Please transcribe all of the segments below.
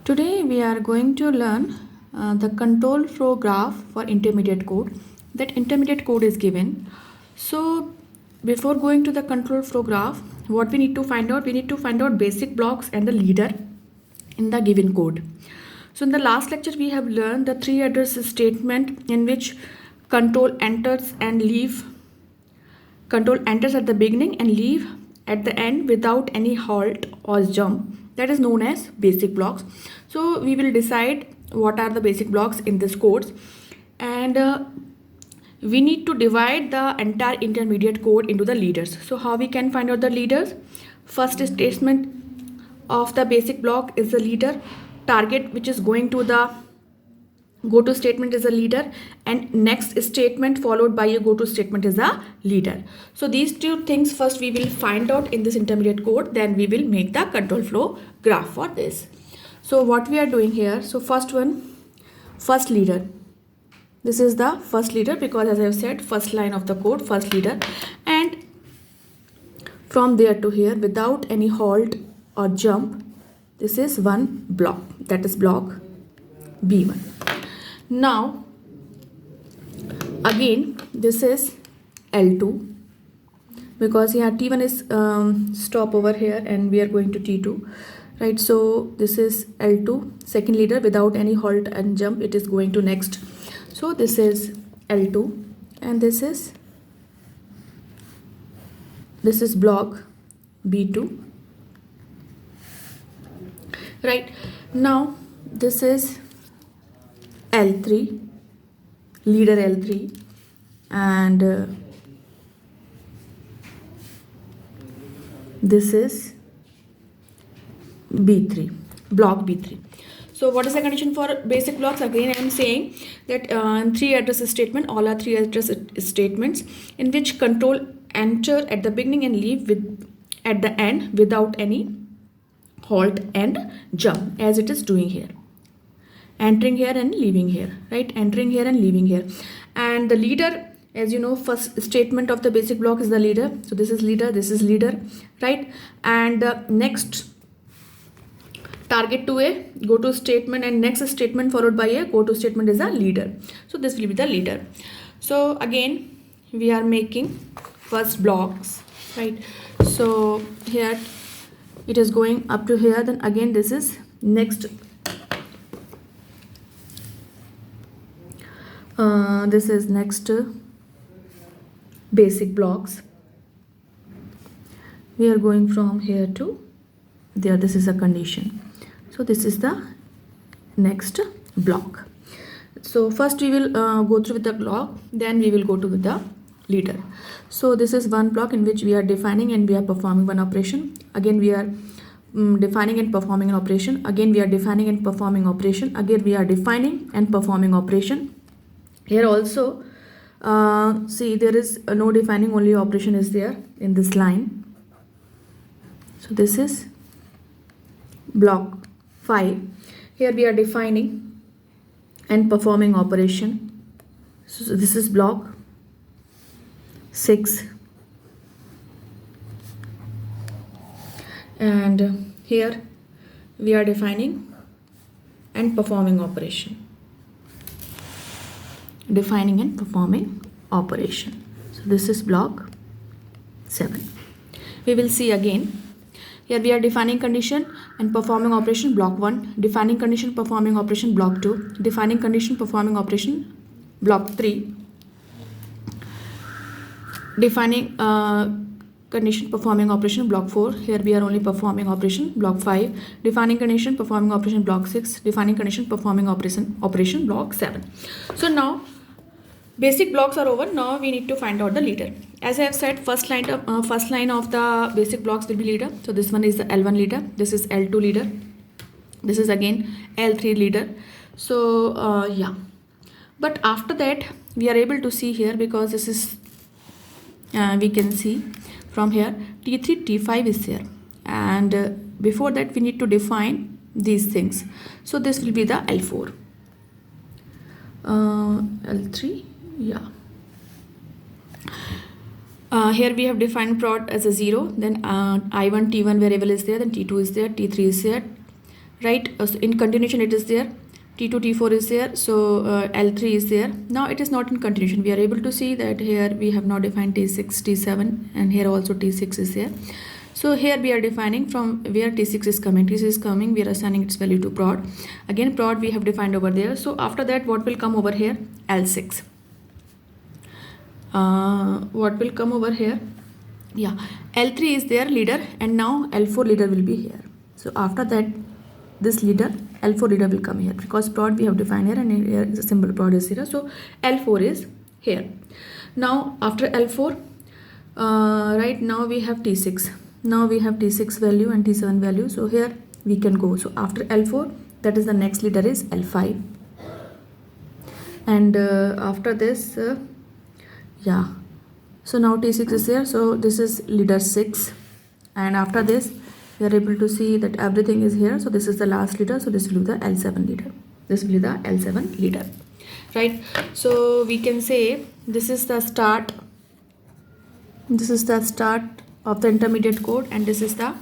Today we are going to learn the control flow graph for intermediate code. That intermediate code is given. So before going to the control flow graph, what we need to find out? We need to find out basic blocks and the leader in the given code. So in the last lecture we have learned the three address statement in which control enters and leave. Control enters at the beginning and leave at the end without any halt or jump. That is known as basic blocks. So we will decide what are the basic blocks in this course, and we need to divide the entire intermediate code into the leaders. So how we can find out the leaders? First statement of the basic block is the leader. Target, which is going to the go to statement, is a leader, and next statement followed by a go to statement is a leader. So these two things first we will find out in this intermediate code, then we will make the control flow graph for this. So what we are doing here, so first leader. This is the first leader because as I have said, first line of the code, first leader, and from there to here without any halt or jump, this is one block, that is block B1. Now again this is L2 because here T1 is stop over here and we are going to T2, right? So this is L2, second leader, without any halt and jump it is going to next. So this is L2 and this is block B2, right? Now this is L3, leader L3, and this is B3, block B3. So what is the condition for basic blocks? Again I am saying that three address statement, all are three address statements in which control enter at the beginning and leave at the end without any halt and jump, as it is doing here. Entering here and leaving here, right? Entering here and leaving here. And the leader, as you know, first statement of the basic block is the leader. So this is leader, right? And next target to a go to statement and next statement followed by a go to statement is a leader. So this will be the leader. So again we are making first blocks, right? So here it is going up to here, then again this is next. This is next basic blocks. We are going from here to there. This is a condition. So this is the next block. So first we will go through with the block, then we will go to the leader. So this is one block in which we are defining and we are performing one operation. Again we are defining and performing an operation. Again we are defining and performing operation. Again we are defining and performing operation. Here also see there is no defining, only operation is there in this line. So this is block 5. Here we are defining and performing operation. So this is block 6, and here we are defining and performing operation. Defining and performing operation. So this is block 7. We will see again. Here we are defining condition and performing operation, block 1. Defining condition, performing operation, block 2. Defining condition, performing operation, block 3. Defining condition, performing operation, block 4. Here we are only performing operation, block 5. Defining condition, performing operation, block 6. Defining condition, performing operation, block 7. So now basic blocks are over. Now we need to find out the leader. As I have said, first line of the basic blocks will be leader. So this one is the L1 leader. This is L2 leader. This is again L3 leader. So yeah. But after that we are able to see here, because this is we can see from here T3, T5 is there, and before that we need to define these things. So this will be the L4, L3, yeah. Here we have defined prod as a 0, then I1 T1 variable is there, then T2 is there, T3 is there, right? So in continuation it is there, T2 T4 is there, so L3 is there. Now it is not in continuation. We are able to see that here we have now defined T6 T7, and here also T6 is there. So here we are defining from where T6 is coming. T6 is coming, we are assigning its value to prod. Again prod we have defined over there. So after that what will come over here? L6. What will come over here? Yeah, L3 is their leader, and now L4 leader will be here. So after that this leader, L4 leader will come here, because prod we have defined here, and here the symbol prod is here. So L4 is here. Now after L4, right now we have T6. Now we have T6 value and T7 value. So here we can go. So after L4, that is the next leader is L5. And after this, yeah. So now T6 is there. So this is leader 6. And after this, we are able to see that everything is here. So this is the last leader. So this will be the L7 leader. This will be the L7 leader. Right. So we can say this is the start. This is the start of the intermediate code, and this is the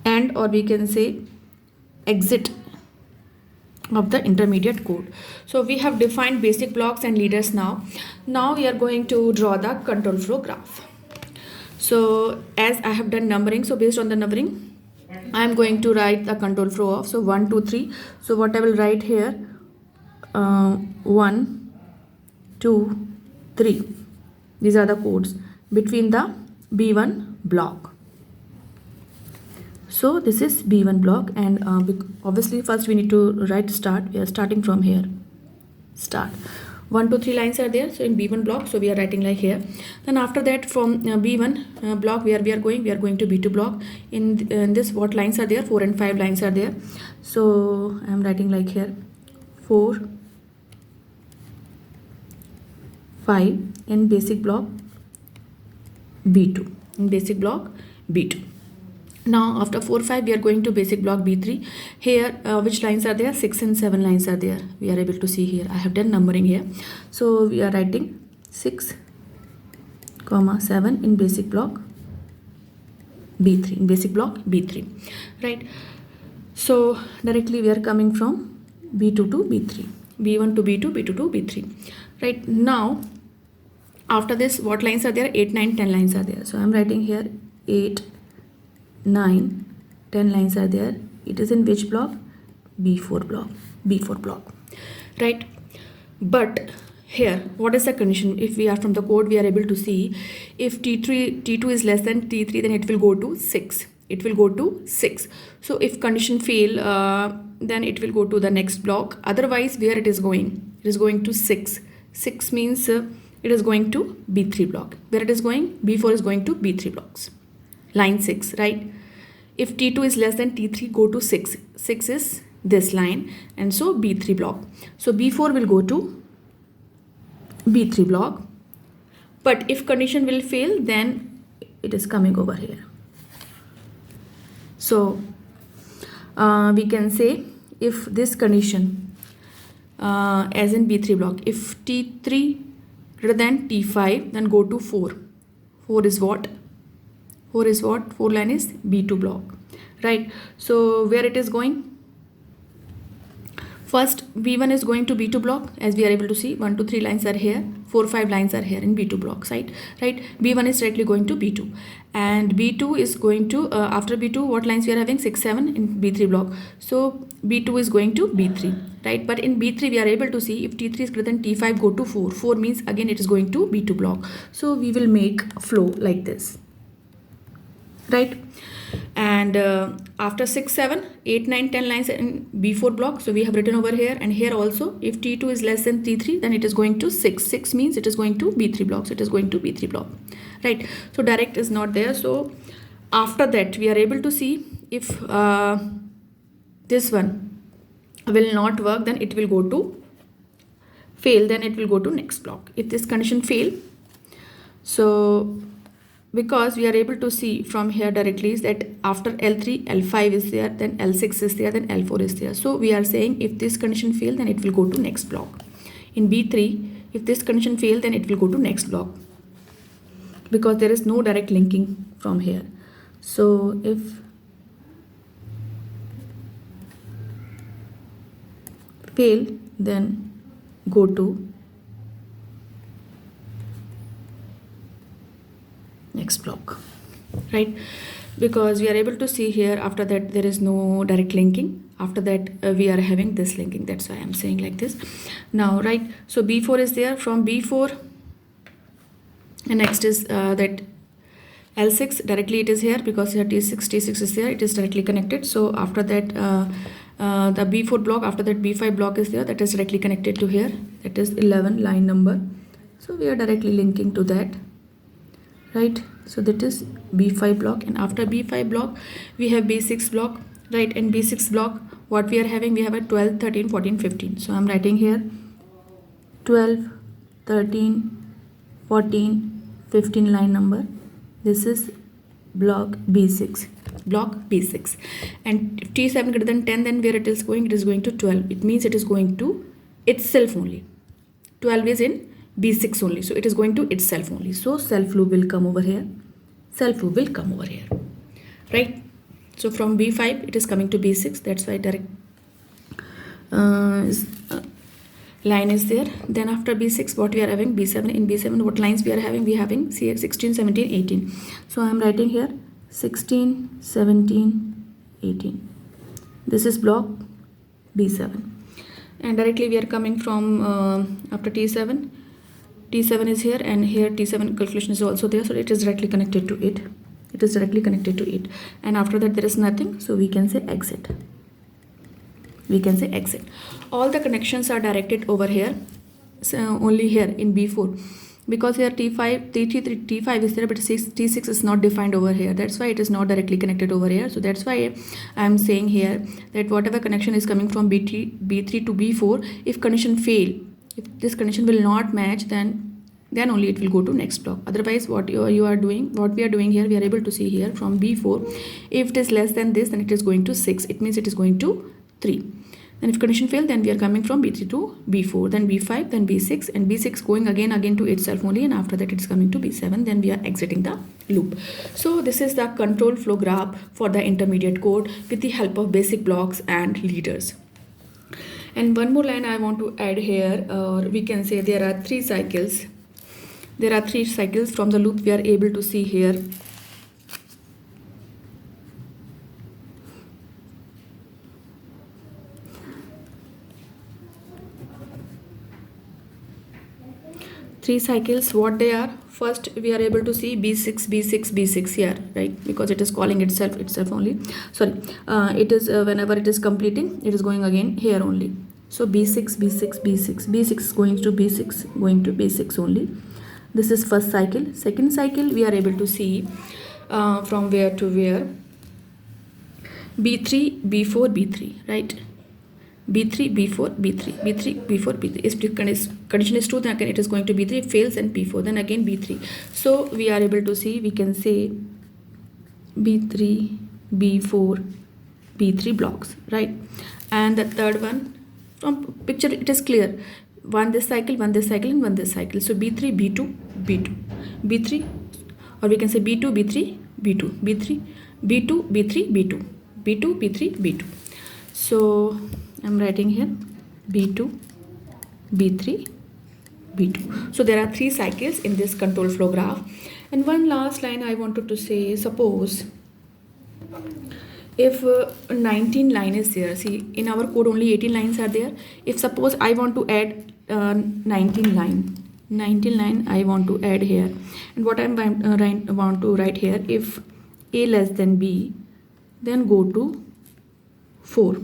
end, or we can say exit of the intermediate code. So we have defined basic blocks and leaders now. Now we are going to draw the control flow graph. So as I have done numbering, so based on the numbering, I am going to write the control flow of, so 1, 2, 3. So what I will write here, 1, 2, 3. These are the codes between the B1 block. So this is B1 block, and obviously first we need to write start. We are starting from here. Start. 1, 2, 3 lines are there. So in B1 block, so we are writing like here. Then after that from B1 block where we are going to B2 block. In this, what lines are there? 4 and 5 lines are there. So I am writing like here 4, 5 in basic block B2. In basic block B2. Now after 4, 5 we are going to basic block B3. Here which lines are there? 6 and 7 lines are there. We are able to see here. I have done numbering here. So we are writing 6, 7 in basic block B3. In basic block B3. Right. So directly we are coming from B2 to B3. B1 to B2, B2 to B3. Right. Now after this, what lines are there? 8, 9, 10 lines are there. So I am writing here 8, 9, 10 lines are there. It is in which block? B4 block. B4 block. Right. But here, what is the condition? If we are from the code, we are able to see if T2 is less than T3, then it will go to 6. It will go to 6. So if condition fail, then it will go to the next block. Otherwise, where it is going? It is going to 6. 6 means it is going to B3 block. Where it is going? B4 is going to B3 blocks. Line 6, right? If T2 is less than T3, go to 6. 6 is this line, and so B3 block. So B4 will go to B3 block. But if condition will fail, then it is coming over here. So we can say if this condition, as in B3 block, if T3 greater than T5, then go to 4. 4 is what? 4 is what? 4 line is B2 block, right? So where it is going? First B1 is going to B2 block, as we are able to see 1, 2, 3 lines are here, 4, 5 lines are here in B2 block side, right? B1 is directly going to B2, and B2 is going to after B2, what lines we are having? 6, 7 in B3 block. So B2 is going to B3, right? But in B3 we are able to see if T3 is greater than T5, go to 4. 4 means again it is going to B2 block. So we will make a flow like this, right? And after 6, 7, 8, 9, 10 lines in B4 block, so we have written over here, and here also if T2 is less than T3, then it is going to 6. 6 means it is going to B3 block, so it is going to B3 block, right? So direct is not there. So after that we are able to see if this one will not work, then it will go to fail, then it will go to next block. If this condition fail, so because we are able to see from here directly is that after L3, L5 is there, then L6 is there, then L4 is there. So we are saying if this condition fail, then it will go to next block. In B3, if this condition fail, then it will go to next block, because there is no direct linking from here. So if fail, then go to next block, right? Because we are able to see here, after that there is no direct linking. After that we are having this linking. That's why I'm saying like this now, right? So B4 is there. From B4, and next is that L6, directly it is here because here T6 is there, it is directly connected. So after that the B4 block, after that B5 block is there, that is directly connected to here, that is 11 line number. So we are directly linking to that, right? So that is B5 block, and after B5 block we have B6 block, right? And B6 block, what we are having, we have a 12, 13, 14, 15. So I'm writing here 12, 13, 14, 15 line number. This is block B6, and if T7 greater than 10, then where it is going to 12. It means it is going to itself only. 12 is in B6 only, so it is going to itself only. So self loop will come over here, right? So from B5 it is coming to B6. That's why direct line is there. Then after B6, what we are having, B7. In B7, what lines we are having? We are having 16, 17, 18. So I am writing here 16, 17, 18. This is block B7, and directly we are coming from after T7. T7 is here, and here T7 calculation is also there, so it is directly connected to it. And after that there is nothing, so we can say exit. All the connections are directed over here, so only here in B4, because here T5 is there, but T6 is not defined over here. That's why it is not directly connected over here. So that's why I am saying here that whatever connection is coming from B3 to B4, if condition fail, if this condition will not match, then only it will go to next block. Otherwise, what we are doing here, we are able to see here from B4, if it is less than this, then it is going to 6. It means it is going to 3. And if condition fail, then we are coming from B3 to B4, then B5, then B6, and B6 going again to itself only, and after that it is coming to B7, then we are exiting the loop. So this is the control flow graph for the intermediate code with the help of basic blocks and leaders. And one more line I want to add here, or we can say there are 3 cycles. There are 3 cycles from the loop we are able to see here. Three cycles, what they are? First, we are able to see B6 here, right? Because it is calling itself only. Sorry, it is whenever it is completing, it is going again here only. So B6 is going to B6 only. This is first cycle. Second cycle, we are able to see from where to where. B3, B4, B3, right? B3, B4, B3, B3, B4, B3. If condition is true, then again it is going to B3. If fails, then B4, then again B3. So we are able to see, we can say B3, B4, B3 blocks, right? And the third one, from picture it is clear. One this cycle, and one this cycle. So B3, B2, B2, B3, or we can say B2, B3, B2, B3, B2, B3, B2, B2, B3, B2. So I'm writing here B2, B3, B2. So there are 3 cycles in this control flow graph. And one last line I wanted to say, suppose if 19 line is there, see in our code only 18 lines are there. If suppose I want to add 19 line I want to add here, and what I want to write here, if a less than b, then go to 4.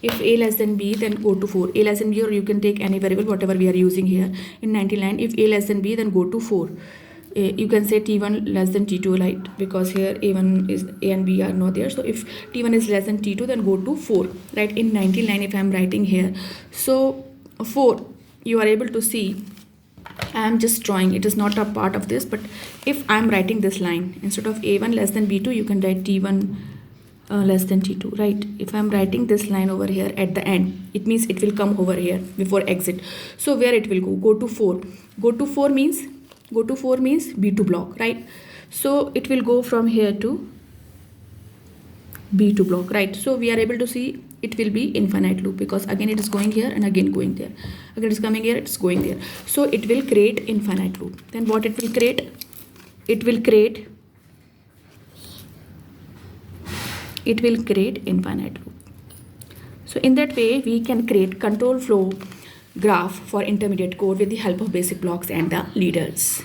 If a less than b, then go to 4. A less than b, or you can take any variable, whatever we are using here in 19 line. If a less than b, then go to 4. You can say T1 less than T2, right? Because here A1 is A and B are not there. So if T1 is less than T2, then go to 4, right? In 19 line, if I am writing here, so 4, you are able to see I am just drawing. It is not a part of this, but if I am writing this line, instead of A1 less than B2, you can write T1 less than T2, right? If I'm writing this line over here at the end, it means it will come over here before exit. So where it will go to 4. Go to 4 means B2 block, right? So it will go from here to B2 block, right? So we are able to see it will be infinite loop, because again it is going here and again going there, again it is coming here, it's going there. So it will create infinite loop. Then what it will create? It will create infinite loop. So in that way we can create control flow graph for intermediate code with the help of basic blocks and the leaders.